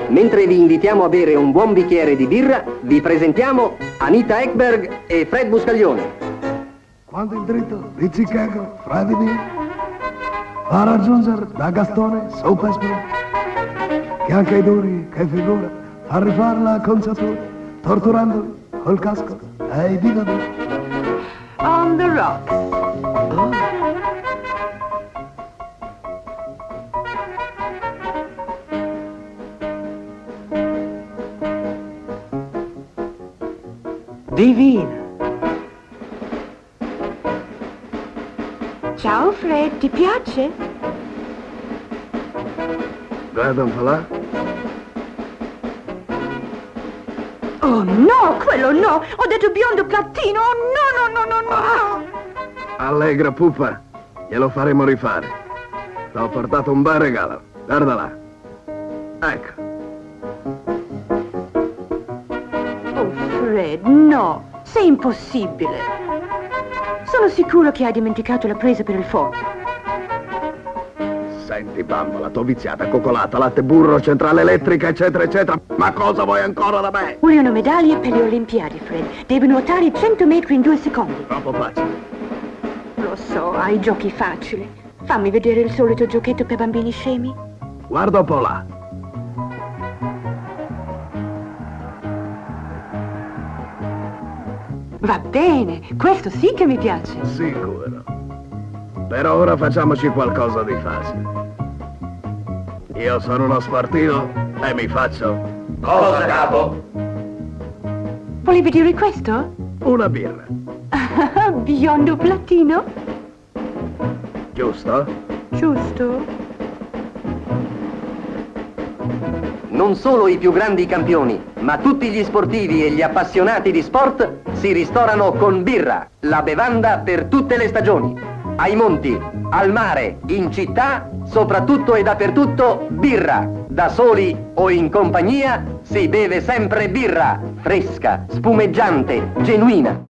Mentre vi invitiamo a bere un buon bicchiere di birra, vi presentiamo Anita Ekberg e Fred Buscaglione. Quando il dritto di Chicago fra di me va a raggiungere da Gastone sopra Spring, che anche i duri che figura a rifare la conciatura, torturandoli col casco e i bigodi. On the rocks. Divina! Ciao Fred, ti piace? Guarda un po' là. Oh no, quello no! Ho detto biondo platino! Oh, no, no, no, no, no! Allegra pupa, glielo faremo rifare. T'ho portato un bel regalo, guarda là. Ecco. Oh Fred, no! Sei impossibile! Sono sicuro che hai dimenticato la presa per il fuoco. Senti bambola, t'ho viziata, coccolata, latte, burro, centrale elettrica, eccetera, eccetera. Ma cosa vuoi ancora da me? Vogliono medaglie per le Olimpiadi, Fred. Devi nuotare 100 metri in 2 secondi. Troppo facile. Lo so, hai giochi facili. Fammi vedere il solito giochetto per bambini scemi. Guarda un po' là. Va bene, questo sì che mi piace. Sicuro. Per ora facciamoci qualcosa di facile. Io sono uno sportivo e mi faccio... Cosa, capo? Volevi dire questo? una birra. Biondo platino? Giusto? Giusto. Non solo i più grandi campioni, ma tutti gli sportivi e gli appassionati di sport si ristorano con birra, la bevanda per tutte le stagioni. Ai monti, al mare, in città, soprattutto e dappertutto, birra. Da soli o in compagnia si beve sempre birra, fresca, spumeggiante, genuina.